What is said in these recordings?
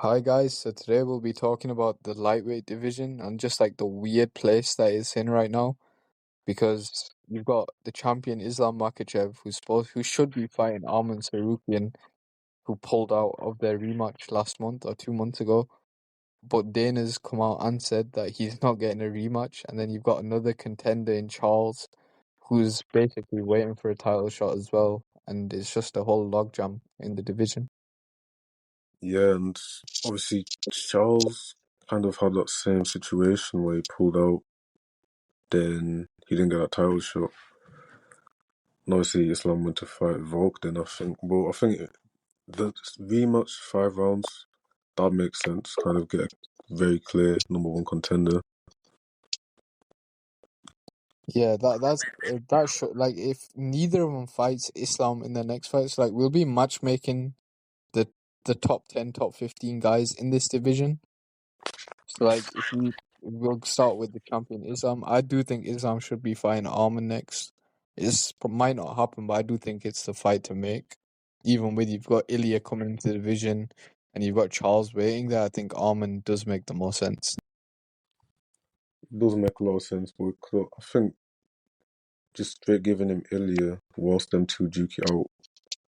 Hi guys, so today we'll be talking about the lightweight division and just like the weird place that it's in right now because you've got the champion Islam Makhachev who should be fighting Arman Sarukian who pulled out of their rematch last month or 2 months ago. But Dana's come out and said that he's not getting a rematch, and then you've got another contender in Charles who's basically waiting for a title shot as well, and it's just a whole logjam in the division. Yeah, and obviously Charles kind of had that same situation where he pulled out, then he didn't get that title shot. And obviously Islam went to fight Volk then, I think. But I think the rematch, 5 rounds, that makes sense. Kind of get a very clear number one contender. Yeah, that should like if neither of them fights Islam in the next fight, so like we'll be matchmaking the the top 10, top 15 guys in this division. So like we'll start with the champion Islam. I do think Islam should be fighting Arman next. Might not happen, but I do think it's the fight to make. Even with you've got Ilya coming into the division and you've got Charles waiting there, I think Arman does make the most sense. It doesn't make a lot of sense, but I think just straight giving him Ilya whilst them two duke it out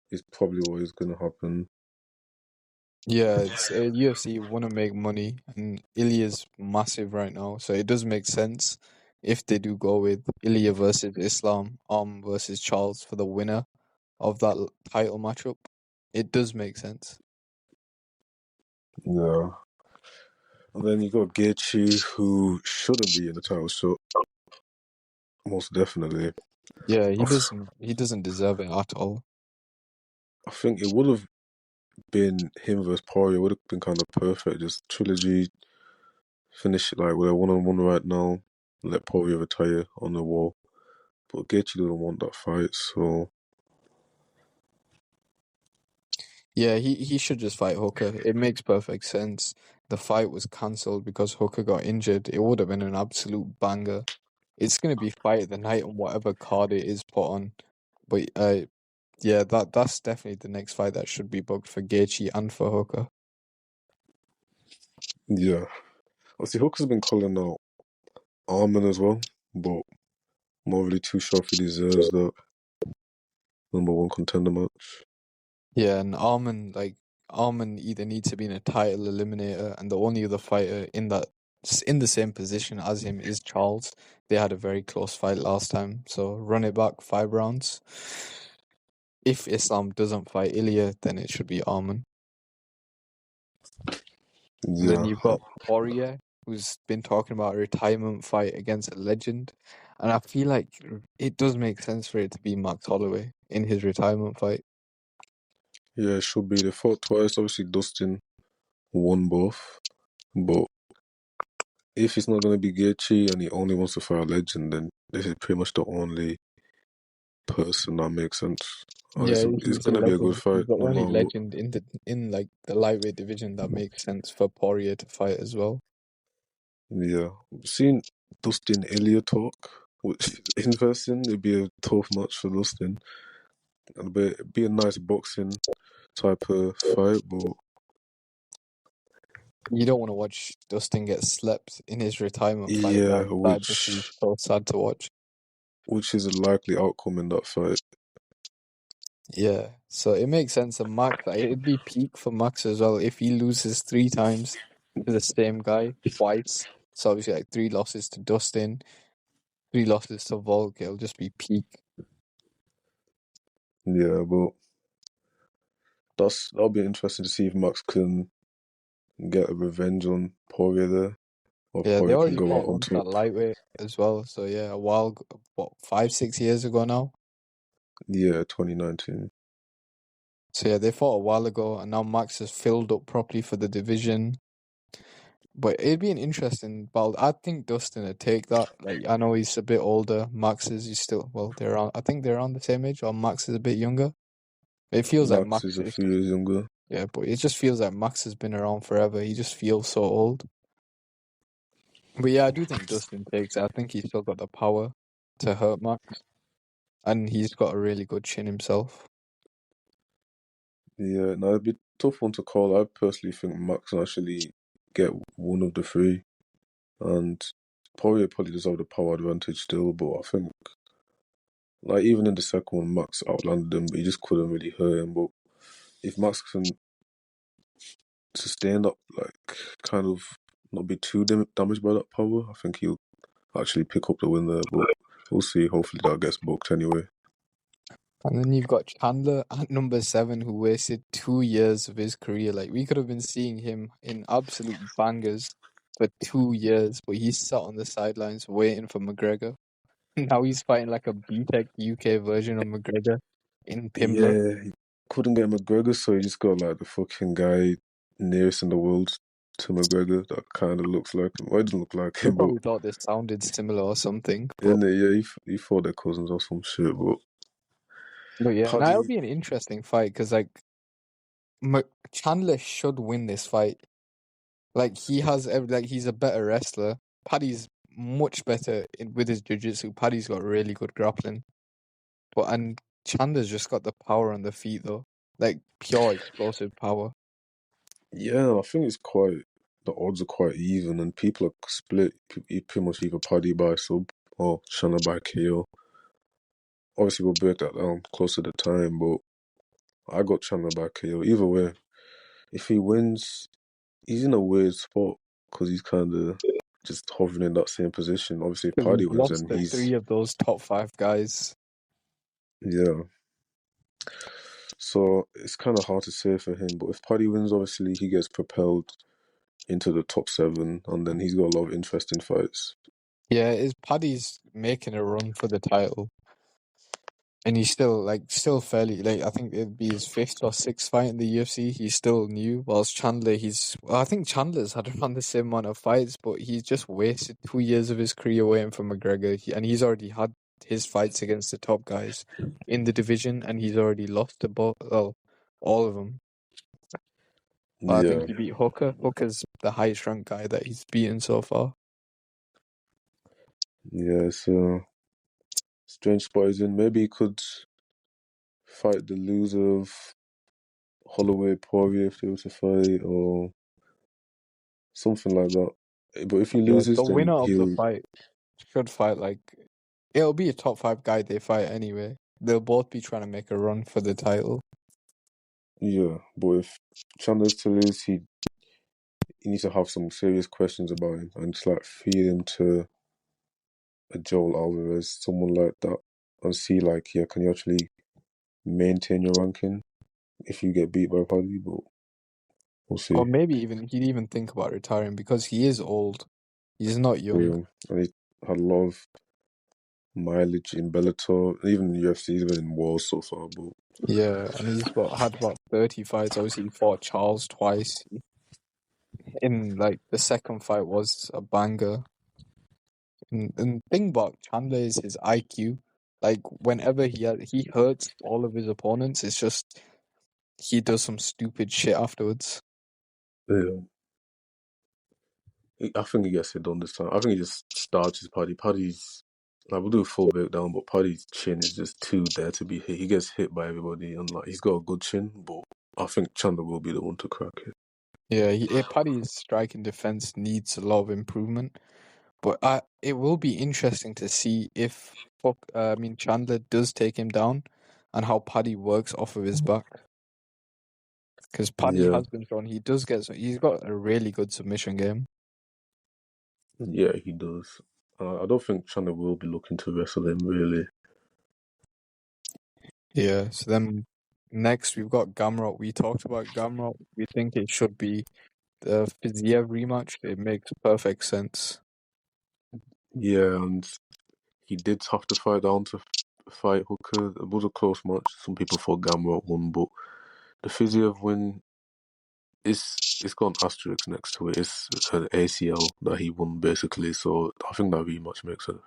is probably what is going to happen. Yeah, it's UFC want to make money, and Ilya's massive right now, so it does make sense if they do go with Ilya versus Islam, versus Charles for the winner of that title matchup. It does make sense. Yeah. And then you got Gaethje, who shouldn't be in the title shot, most definitely. Yeah, he I doesn't. He doesn't deserve it at all. I think it would have been him versus Poirier. Would have been kind of perfect. Just trilogy, finish it like with a one-on-one right now. Let Poirier retire on the wall. But Gaethje doesn't want that fight, so Yeah, he should just fight Hooker. It makes perfect sense. The fight was cancelled because Hooker got injured. It would have been an absolute banger. It's gonna be fight of the night on whatever card it is put on. But yeah, that's definitely the next fight that should be booked for Gaethje and for Hooker. yeah. Obviously, Hooker's been calling out Arman as well, but I'm not really too sure if he deserves that number one contender match. Yeah, and Arman either needs to be in a title eliminator, and the only other fighter in the same position as him is Charles. They had a very close fight last time, so run it back 5 rounds. If Islam doesn't fight Ilya, then it should be Arman. And then Yeah, you've got Poirier, who's been talking about a retirement fight against a legend. And I feel like it does make sense for it to be Max Holloway in his retirement fight. yeah, it should be. They fought twice. Obviously, Dustin won both, but if it's not going to be Gaethje and he only wants to fight a legend, then this is pretty much the only person that makes sense. And Yeah, it's he's a going to be a good legend. He's fight, the no only matter what. legend in like the lightweight division that makes sense for Poirier to fight as well. Yeah, seeing Dustin Ilya talk, which is interesting. It'd be a tough match for Dustin. It'd be a nice boxing type of fight, but You don't want to watch Dustin get slept in his retirement fight. yeah, That just be so sad to watch. which is a likely outcome in that fight. Yeah, so it makes sense that Max, like, it'd be peak for Max as well if he loses 3 times to the same guy twice. So obviously, like 3 losses to Dustin, 3 losses to Volk. It'll just be peak. Yeah, but that'll be interesting to see if Max can get a revenge on Poirier there, or Yeah, they Poirier can already go fought out on once at top. lightweight as well. So yeah, what, 5, 6 years ago now. Yeah, 2019. So yeah, they fought a while ago, and now Max has filled up properly for the division. But it'd be an interesting bout. I think Dustin would take that. Like I know he's a bit older. Max is he's still they're on. I think they're on the same age, or Max is a bit younger. It feels like Max Max is a is, few years younger. yeah, but it just feels like Max has been around forever. He just feels so old. But yeah, I do think Dustin takes it. I think he's still got the power to hurt Max, and he's got a really good chin himself. Yeah, no, it'd be a tough one to call. I personally think Max can actually get one of the three, and Poirier probably does have the power advantage still. But I think, like even in the second one, Max outlanded him, but he just couldn't really hurt him. But if Max can sustain that, like kind of not be too damaged by that power, I think he'll actually pick up the win there. But we'll see. Hopefully that gets booked anyway. And then you've got Chandler at number 7, who wasted 2 years of his career. Like, we could have been seeing him in absolute bangers for 2 years, but he sat on the sidelines waiting for McGregor. Now he's fighting like a BTEC UK version of McGregor in Pimble. Yeah, he couldn't get McGregor, so he just got like the fucking guy nearest in the world to McGregor that kind of looks like him. Well, it doesn't look like They him, but probably thought this sounded similar or something, yeah, no, yeah, he fought their cousins or some shit. but yeah, now it'll Paddy, be an interesting fight because like Chandler should win this fight. Like he has, like he's a better wrestler. Paddy's much better with his jiu-jitsu. Paddy's got really good grappling, and Chandler's just got the power on the feet though, like pure explosive power. yeah, I think it's quite the odds are quite even, and people are split. Pretty much either Paddy by sub or Shanna by KO. Obviously, we'll break that down closer to the time, but I got Chandler by KO. Either way, if he wins, he's in a weird spot because he's kind of just hovering in that same position. Obviously, if Because Paddy he's wins, lost then to he's 3 of those top 5 guys. yeah. So it's kind of hard to say for him. But if Paddy wins, obviously he gets propelled into the top 7, and then he's got a lot of interesting fights. Yeah, is Paddy's making a run for the title, and he's still fairly like I think it'd be his 5th or 6th fight in the UFC. He's still new, whilst Chandler, I think Chandler's had around the same amount of fights, but he's just wasted 2 years of his career waiting for McGregor, and he's already had his fights against the top guys in the division, and he's already lost to all of them. But I think Yeah, he beat Hooker. Hooker's the highest ranked guy that he's beaten so far. yeah, it's a strange spot he's in. Maybe he could fight the loser of Holloway Poirier if they were to fight, or something like that. But if he Yeah, loses, the then winner of the he'll fight should fight like it'll be a top 5 guy they fight anyway. They'll both be trying to make a run for the title. yeah. But if Chandler's to lose, he needs to have some serious questions about him and just like feed him to a Joel Alvarez, someone like that, and see like, yeah, can you actually maintain your ranking if you get beat by Paddy? But we'll Or see. maybe even he'd even think about retiring because he is old. He's not young. Yeah. And he had a lot of mileage in Bellator, even in UFC, he's been in wars so far. But Yeah, and had about 30 fights. Obviously, he fought Charles twice. In like the second fight was a banger. And the thing about Chandler is his IQ. Like whenever he hurts all of his opponents, it's just he does some stupid shit afterwards. yeah, I think he gets it done this time. I think he just starches Paddy. Paddy's like we'll do a full breakdown, but Paddy's chin is just too there to be hit. He gets hit by everybody, and like he's got a good chin, but I think Chandler will be the one to crack it. Yeah, Paddy's striking defense needs a lot of improvement, but it will be interesting to see if Chandler does take him down, and how Paddy works off of his back. Because Paddy Yeah, has been shown he's got a really good submission game. yeah, he does. I don't think Chandler will be looking to wrestle him really. Yeah. So then next we've got Gamrot. We talked about Gamrot. We think it should be the Fiziev rematch. It makes perfect sense. Yeah, and he did have to fight down to fight Hooker. It was a close match. Some people thought Gamrot won, but the Fiziev win it's got an asterisk next to it. It's an ACL that he won basically. So I think that rematch makes sense.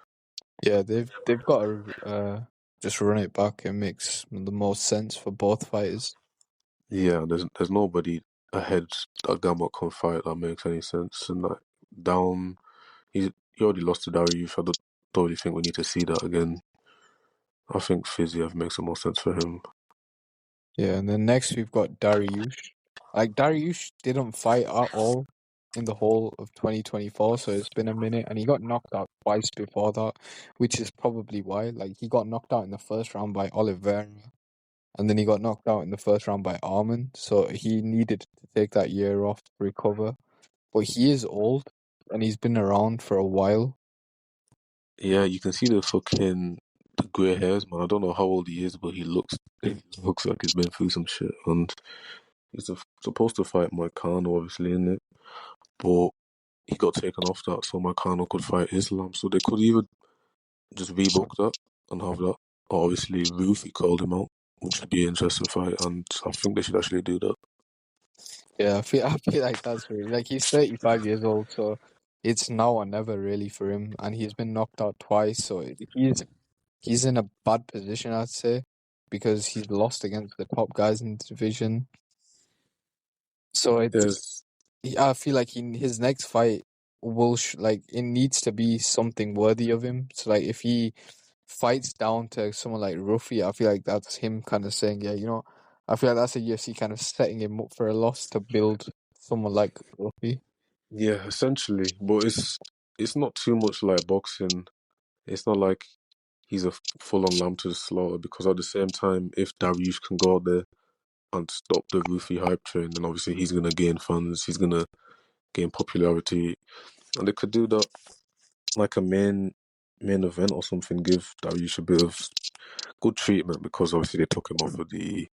Yeah, they've got to just run it back. It makes the most sense for both fighters. Yeah, there's nobody ahead that Gamrot can fight that makes any sense. And like down, he already lost to Dariush. I don't really think we need to see that again. I think Fiziev makes the most sense for him. Yeah, and then next we've got Dariush. Like Dariush didn't fight at all in the whole of 2024, so it's been a minute, and he got knocked out twice before that, which is probably why. Like he got knocked out in the first round by Oliveira, and then he got knocked out in the first round by Arman, so he needed to take that year off to recover. But he is old, and he's been around for a while. Yeah, you can see the grey hairs, man. I don't know how old he is, but he looks like he's been through some shit. And he's supposed to fight Moicano, obviously, in it, but he got taken off that, so Moicano could fight Islam. So they could either just rebook that and have that, or obviously Rufi called him out, which would be an interesting fight, and I think they should actually do that. Yeah, I feel like that's really like he's 35 years old, so it's now or never really for him, and he's been knocked out twice, so he's in a bad position, I'd say, because he's lost against the top guys in the division. So There's I feel like his next fight will like it needs to be something worthy of him. So like if he fights down to someone like Ruffy, I feel like that's him kind of saying, yeah, I feel like that's a UFC kind of setting him up for a loss to build someone like Ruffy. Yeah, essentially, but it's not too much like boxing. It's not like he's a full-on lamb to the slaughter, because at the same time, if Dariush can go out there and stop the Rufi hype train, then obviously he's gonna gain fans, he's gonna gain popularity, and they could do that like a main event or something. Give Dariush a bit of good treatment, because obviously they took him off of the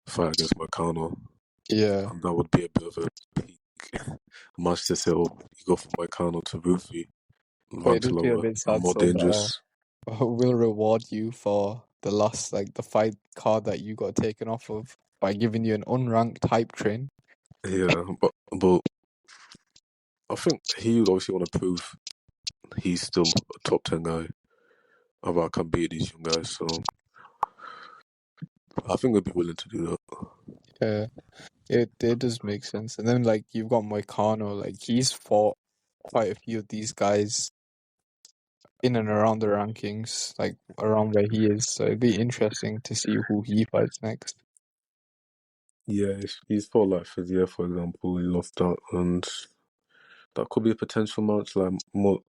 fight against Moicano, Yeah, and that would be a bit of a peak match to say, oh, you go from Moicano to Rufi, but it rank does feel a lower bit and sad. more So dangerous. will reward you for the fight card that you got taken off of by giving you an unranked hype train. Yeah, but I think he would obviously want to prove he's still a top 10 guy. I can beat these young guys, so I think they'd be willing to do that. Yeah, it does make sense. And then like you've got Moicano, like he's fought quite a few of these guys in and around the rankings, like around where he is. So it'd be interesting to see who he fights next. Yeah, he's fought like Fiziev, for example. He lost that, and that could be a potential match. Like,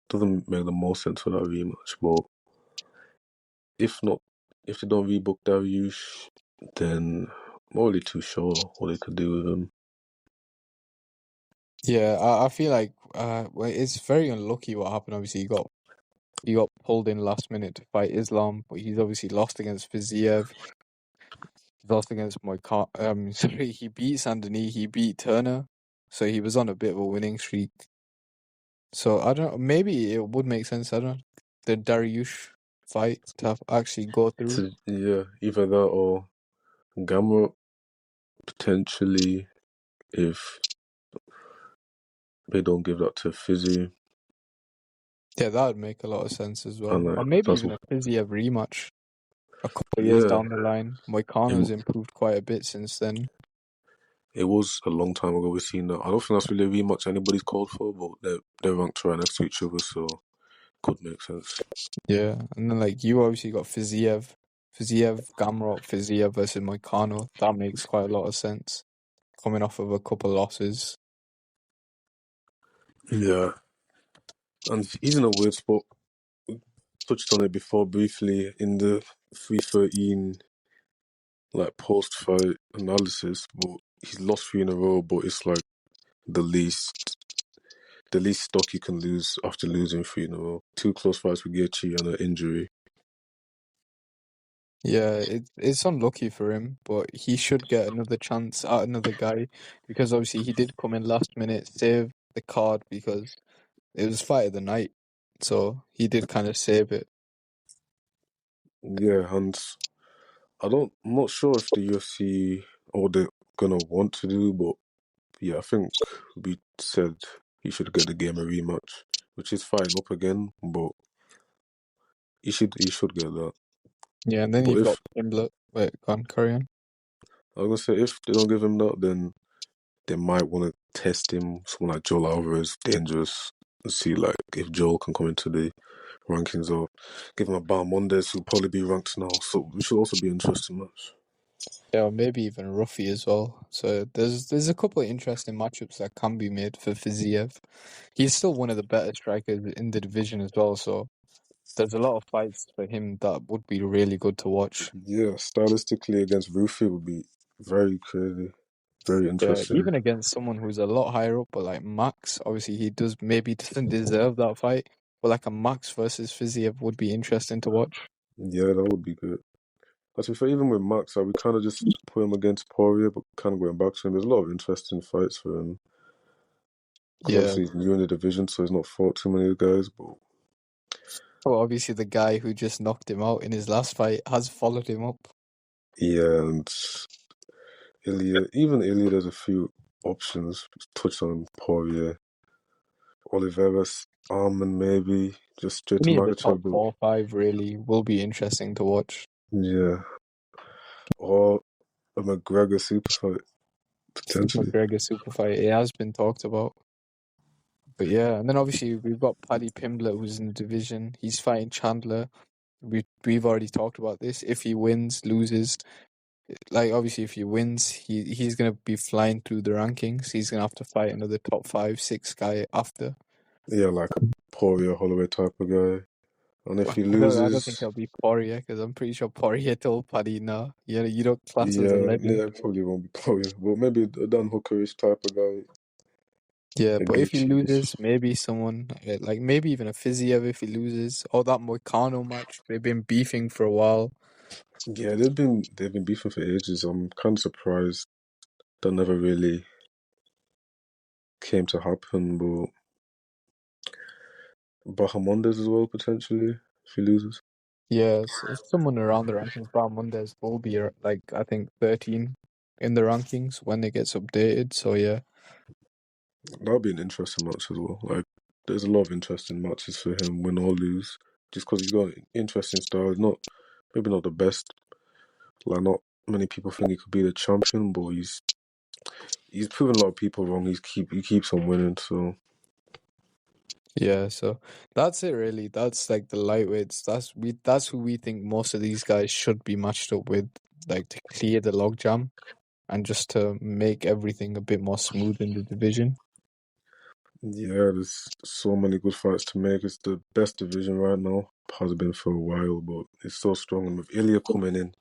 doesn't make the most sense for that rematch, but if not, if they don't rebook Dariush, then I'm not really too sure what they could do with him. Yeah, I feel like well, it's very unlucky what happened. Obviously, he got pulled in last minute to fight Islam, but he's obviously lost against Fiziev. He's lost against Moicano. Sorry, he beat Sandini. He beat Turner, so he was on a bit of a winning streak. So I don't know. Maybe it would make sense. I don't know, the Dariush fight to actually go through. So, yeah, either that or Gamrot, potentially, if they don't give that to Fizzy. Yeah, that would make a lot of sense as And well. like, Or maybe that's even what, a Fiziev rematch a couple of years yeah, down the line. it, Moicano's improved quite a bit since then. it was a long time ago we've seen that. I don't think that's really a rematch anybody's called for, but they're ranked right next to each other, so could make sense. Yeah, and then like you obviously got Fiziev, Gamrot, Fiziev versus Moicano. That makes quite a lot of sense. Coming off of a couple losses. Yeah, and he's in a weird spot. We touched on it before briefly in the 313 like post-fight analysis, but he's lost three in a row, but it's like the least stock you can lose after losing three in a row. Two close fights with Gaethje and an injury. Yeah, it's unlucky for him, but he should get another chance at another guy because obviously he did come in last minute, save the card because it was fight of the night. So he did kind of save it. Yeah, and I'm not sure if the UFC or they're gonna want to do, but yeah, I think we said he should get the game a rematch, which is fighting up again, but he should get that. Yeah, and then But you've got if Pimblett. Wait, go on, carry on. I was gonna say, if they don't give him that, then they might want to test him. Someone like Joel Alvarez, dangerous. See, like if Joel can come into the rankings, or give him a Barmondes, who'll probably be ranked now. So it should also be an interesting match. Yeah, or maybe even Ruffy as well. So there's a couple of interesting matchups that can be made for Fiziev. He's still one of the better strikers in the division as well, so there's a lot of fights for him that would be really good to watch. Yeah, stylistically against Rufy would be very crazy, very Yeah, interesting. even against someone who's a lot higher up, but like Max, obviously he doesn't deserve that fight. But like a Max versus Fiziev would be interesting to watch. Yeah, that would be good. But to be fair, even with Max, we kind of just put him against Poirier, but kind of going back to him. There's a lot of interesting fights for him because Yeah. obviously he's new in the division, so he's not fought too many guys. But Well, obviously the guy who just knocked him out in his last fight has followed him up. yeah, and Ilya, there's a few options. Touched on Poirier, Oliveras, Arman, maybe just straight to Any of the top Makachev. But 4 or 5 really will be interesting to watch. yeah, or a McGregor super fight potentially. McGregor super fight, it has been talked about. But yeah, and then obviously we've got Paddy Pimblett who's in the division. He's fighting Chandler. We've already talked about this. If he wins, loses, like obviously if he wins, he's gonna be flying through the rankings. He's gonna have to fight another top 5, 6 guy after. Yeah, like a Poirier Holloway type of guy. And if he I don't think loses, he'll be Poirier because I'm pretty sure Poirier told Paddy, no, you don't class as a yeah, legend. it probably won't be Poirier, but maybe a Dan Hookerish type of guy, Yeah, a but if he Gaethje. loses, maybe someone like maybe even a Fiziev if he loses, or that Moicano match. They've been beefing for a while. Yeah, they've been beefing for ages. I'm kind of surprised that never really came to happen. But Bahamondes as well potentially if he loses. Yes, someone around the rankings. Barmondes will be like I think 13 in the rankings when it gets updated. So yeah, That'll be an interesting match as well. Like, there's a lot of interesting matches for him, win or lose, just because he's got an interesting style. He's not maybe not the best. Like, not many people think he could be the champion, but he's proven a lot of people wrong. He keeps on winning. So yeah. So that's it really. That's like the lightweights. That's who we think most of these guys should be matched up with, like to clear the logjam and just to make everything a bit more smooth in the division. yeah, there's so many good fights to make. It's the best division right now. Has been for a while, but it's so strong. And with Ilya coming in,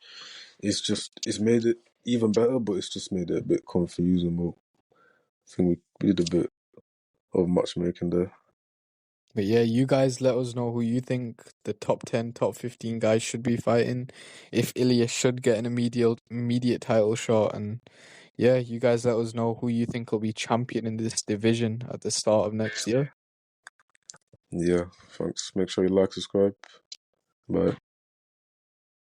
it's made it even better, but it's just made it a bit confusing. But I think we did a bit of matchmaking there. But yeah, you guys let us know who you think the top 10, top 15 guys should be fighting. If Ilya should get an immediate title shot. And yeah, you guys let us know who you think will be champion in this division at the start of next year. Yeah, thanks. Make sure you like, subscribe. Bye.